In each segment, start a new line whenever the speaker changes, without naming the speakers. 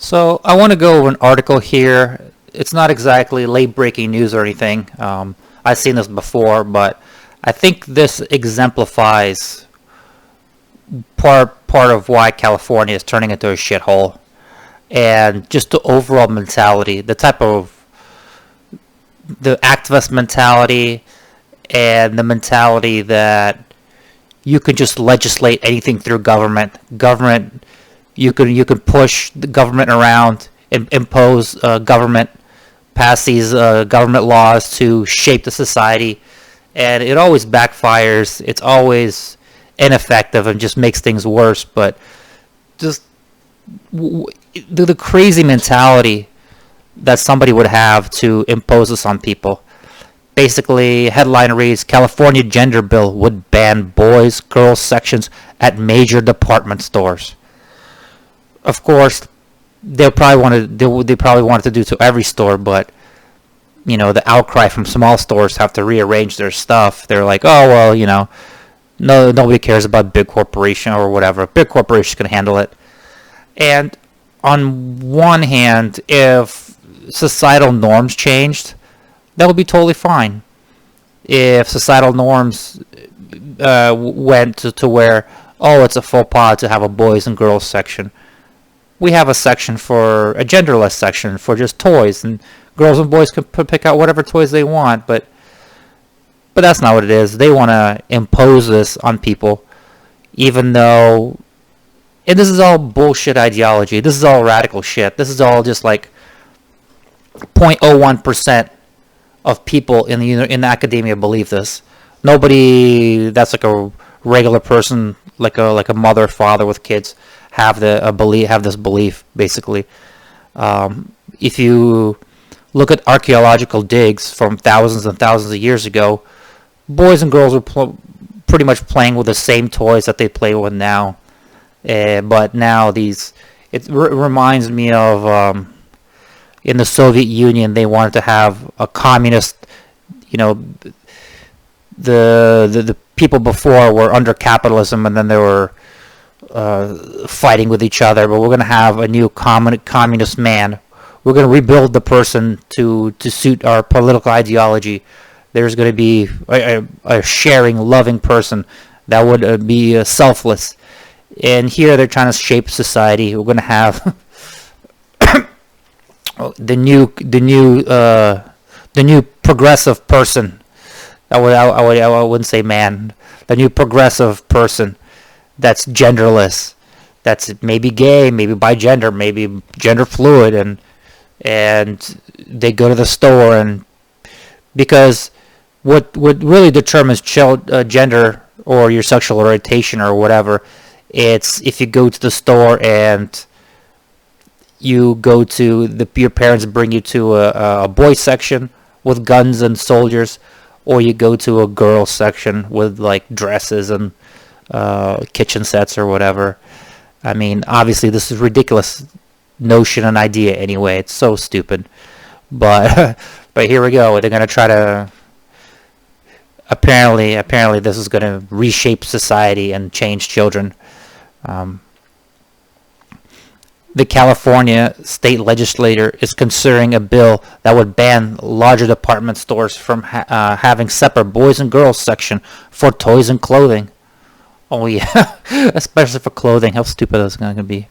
So I want to go over an article here. It's not exactly late breaking news or anything. I've seen this before, but I think this exemplifies part of why California is turning into a shithole, and just the overall mentality, the activist mentality, and the mentality that you can just legislate anything through government. You can push the government around, impose government, pass these government laws to shape the society, and it always backfires. It's always ineffective and just makes things worse. But just the crazy mentality that somebody would have to impose this on people. Basically, headline reads: California gender bill would ban boys girls sections at major department stores. Of course, they probably wanted to do to every store, but the outcry from small stores have to rearrange their stuff. They're like, oh well, no, nobody cares about big corporation or whatever. Big corporations can handle it. And on one hand, if societal norms changed, that would be totally fine. If societal norms went to where, oh, it's a faux pas to have a boys and girls section. We have a genderless section for just toys, and girls and boys can pick out whatever toys they want, but that's not what it is. They want to impose this on people, even though, and this is all bullshit ideology. This is all radical shit. This is all just like 0.01% of people in academia believe this. Nobody that's like a regular person, like a mother, father with kids, have this belief. Basically, if you look at archaeological digs from thousands and thousands of years ago, boys and girls were pretty much playing with the same toys that they play with now. But now it reminds me of in the Soviet Union, they wanted to have a communist. The people before were under capitalism, and then they were fighting with each other. But we're going to have a new communist man. We're going to rebuild the person to suit our political ideology. There's going to be a sharing, loving person that would be selfless. And here they're trying to shape society. We're going to have the new progressive person. I wouldn't say man. The new progressive person that's genderless, that's maybe gay, maybe bigender, maybe gender fluid, and they go to the store, and because what really determines gender or your sexual orientation or whatever, it's if you go to the store and you go to your parents bring you to a boy section with guns and soldiers, or you go to a girl section with like dresses and kitchen sets or whatever. I mean, obviously this is ridiculous notion and idea anyway. It's so stupid, but but here we go. They're gonna try to apparently this is gonna reshape society and change children. The California state legislature is considering a bill that would ban larger department stores from having separate boys and girls section for toys and clothing. Oh yeah, especially for clothing. How stupid is going to be?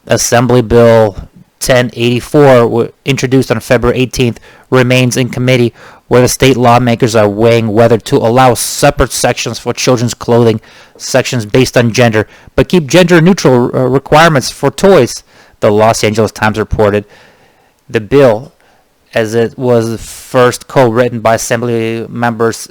Assembly Bill 1084, introduced on February 18th, remains in committee, where the state lawmakers are weighing whether to allow separate sections for children's clothing, sections based on gender, but keep gender-neutral requirements for toys, the Los Angeles Times reported. The bill, as it was first co-written by Assembly members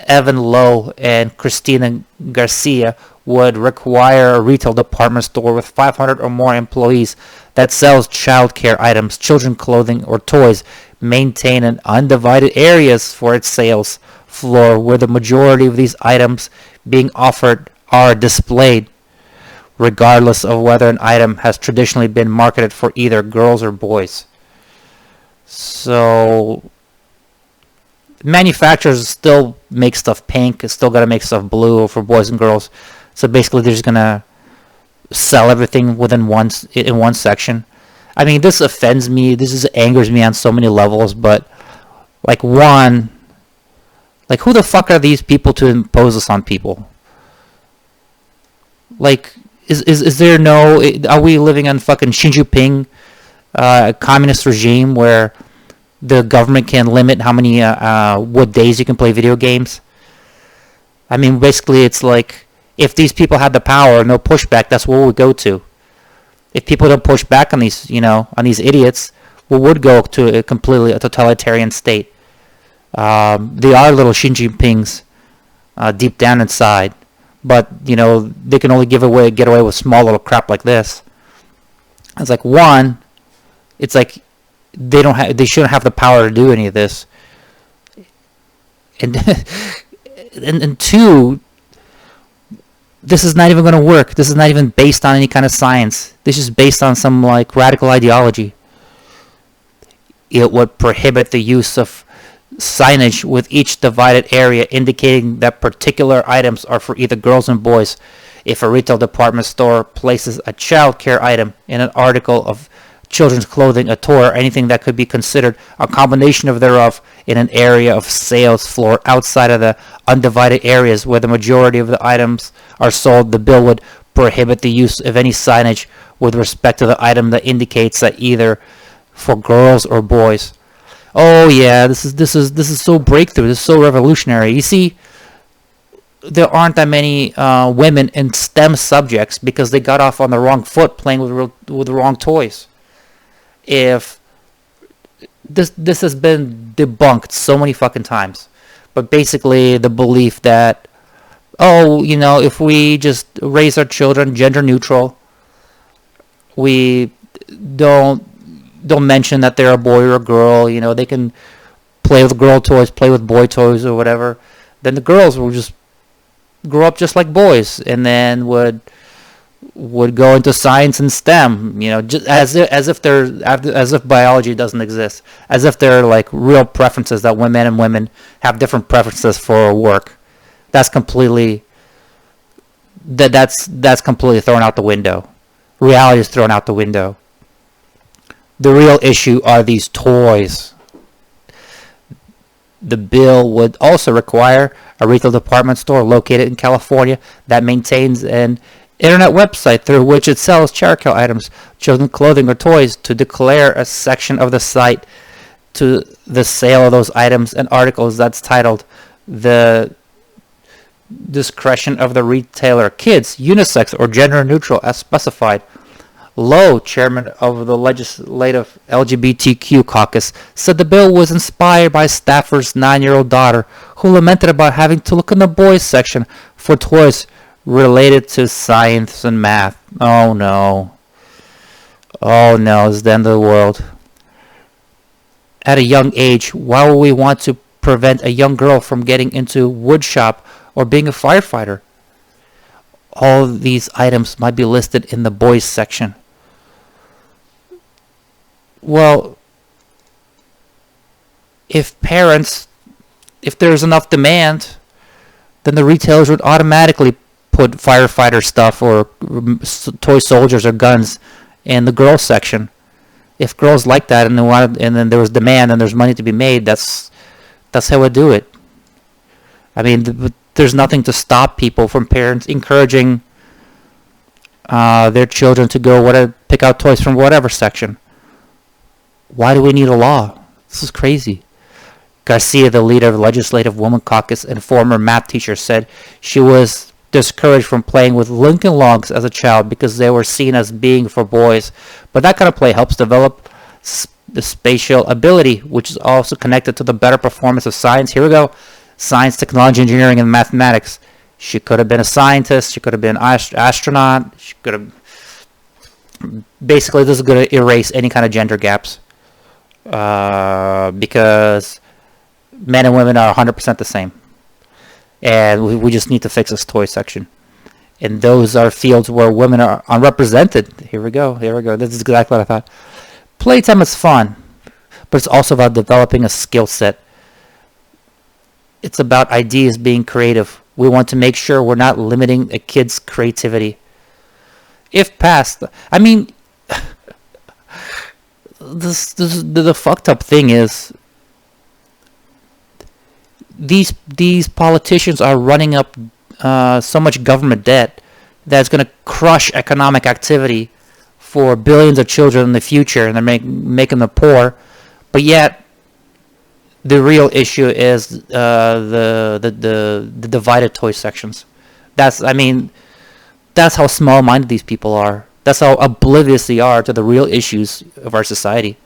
Evan Lowe and Cristina Garcia, would require a retail department store with 500 or more employees that sells child care items, children's clothing, or toys maintain an undivided areas for its sales floor where the majority of these items being offered are displayed, regardless of whether an item has traditionally been marketed for either girls or boys. So manufacturers still make stuff pink, still got to make stuff blue for boys and girls. So basically they're just going to sell everything in one section. I mean, this offends me. This just angers me on so many levels. But like, one, like, who the fuck are these people to impose this on people? Like, is there no? Are we living on fucking Xi Jinping, communist regime where the government can limit how many what days you can play video games? I mean, basically, it's like if these people had the power, no pushback, that's what we would go to. If people don't push back on these, on these idiots, we would go to a completely totalitarian state. They are little Xi Jinpings deep down inside, but they can only get away with small little crap like this. It's like, one, it's like they shouldn't have the power to do any of this, and and two, this is not even going to work. This is not even based on any kind of science. This is based on some like radical ideology. It would prohibit the use of signage with each divided area indicating that particular items are for either girls and boys. If a retail department store places a child care item in an article of children's clothing, a toy, or anything that could be considered a combination of thereof in an area of sales floor outside of the undivided areas where the majority of the items are sold, the bill would prohibit the use of any signage with respect to the item that indicates that either for girls or boys. Oh yeah, this is so breakthrough. This is so revolutionary. You see, there aren't that many women in STEM subjects because they got off on the wrong foot playing with the wrong toys. If this has been debunked so many fucking times, but basically the belief that if we just raise our children gender neutral, we don't mention that they're a boy or a girl, they can play with girl toys, play with boy toys or whatever, then the girls will just grow up just like boys and then would go into science and STEM, just as if biology doesn't exist, as if they're like real preferences that men and women have different preferences for work. That's completely thrown out the window. Reality is thrown out the window. The real issue are these toys. The bill would also require a retail department store located in California that maintains an internet website through which it sells childcare items, children's clothing, or toys to declare a section of the site to the sale of those items and articles that's titled the discretion of the retailer, kids, unisex, or gender neutral as specified. Lowe, chairman of the legislative LGBTQ caucus, said the bill was inspired by Stafford's 9-year-old daughter, who lamented about having to look in the boys section for toys related to science and math. Oh no. Oh no, it's the end of the world. At a young age, why would we want to prevent a young girl from getting into wood shop or being a firefighter? All these items might be listed in the boys section. Well, if there's enough demand, then the retailers would automatically put firefighter stuff or toy soldiers or guns in the girls section. If girls like that and then there was demand and there's money to be made, that's how we do it. I mean, there's nothing to stop people from parents encouraging their children to go pick out toys from whatever section. Why do we need a law? This is crazy. Garcia, the leader of the Legislative Women Caucus and former math teacher, said she was discouraged from playing with Lincoln Logs as a child because they were seen as being for boys. But that kind of play helps develop the spatial ability, which is also connected to the better performance of science. Here we go. Science, technology, engineering, and mathematics. She could have been a scientist. She could have been an astronaut. She could have... Basically, this is going to erase any kind of gender gaps. Because men and women are 100% the same. And we just need to fix this toy section. And those are fields where women are unrepresented. Here we go. This is exactly what I thought. Playtime is fun, but it's also about developing a skill set. It's about ideas being creative. We want to make sure we're not limiting a kid's creativity. If passed, I mean, the fucked up thing is these politicians are running up so much government debt that's going to crush economic activity for billions of children in the future, and they're making them poor. But yet, the real issue is the divided toy sections. That's how small-minded these people are. That's how oblivious they are to the real issues of our society.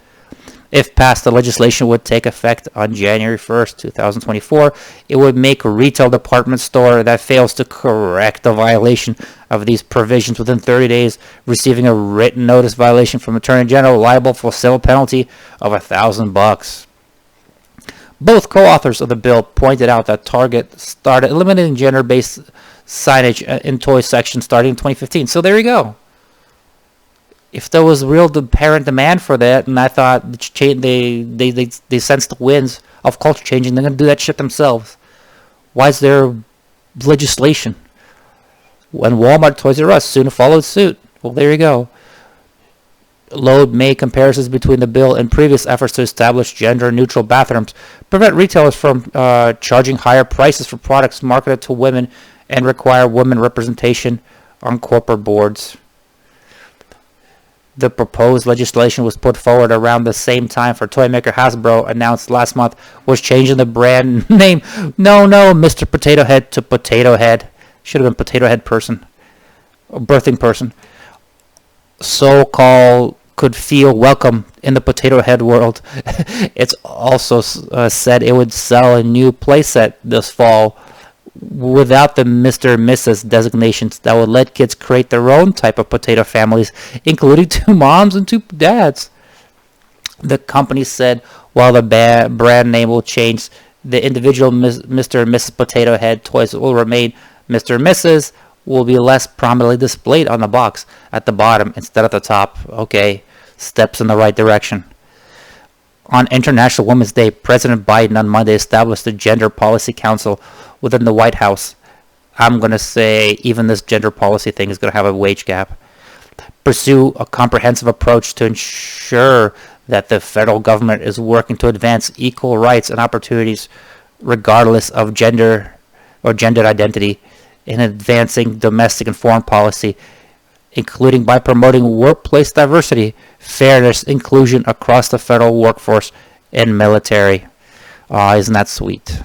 If passed, the legislation would take effect on January 1st, 2024. It would make a retail department store that fails to correct a violation of these provisions within 30 days receiving a written notice violation from Attorney General liable for a civil penalty of $1,000. Both co-authors of the bill pointed out that Target started eliminating gender-based signage in toy sections starting in 2015. So there you go. If there was real apparent demand for that, and I thought they sensed the winds of culture changing, they're going to do that shit themselves. Why is there legislation? When Walmart, Toys R Us soon followed suit. Well, there you go. Load made comparisons between the bill and previous efforts to establish gender-neutral bathrooms, prevent retailers from charging higher prices for products marketed to women, and require women representation on corporate boards. The proposed legislation was put forward around the same time for toy maker Hasbro announced last month was changing the brand name. No, Mr. Potato Head to Potato Head. Should have been Potato Head person. Or birthing person. So-called could feel welcome in the Potato Head world. It's also said it would sell a new playset this fall without the Mr. and Mrs. designations that would let kids create their own type of potato families, including 2 moms and 2 dads. The company said while the brand name will change, the individual Mr. and Mrs. Potato Head toys will remain. Mr. and Mrs. will be less prominently displayed on the box at the bottom instead of the top. Okay, steps in the right direction. On International Women's Day, President Biden on Monday established the Gender Policy Council within the White House. I'm going to say even this gender policy thing is going to have a wage gap. Pursue a comprehensive approach to ensure that the federal government is working to advance equal rights and opportunities regardless of gender or gendered identity in advancing domestic and foreign policy, including by promoting workplace diversity, fairness, inclusion across the federal workforce and military. Isn't that sweet?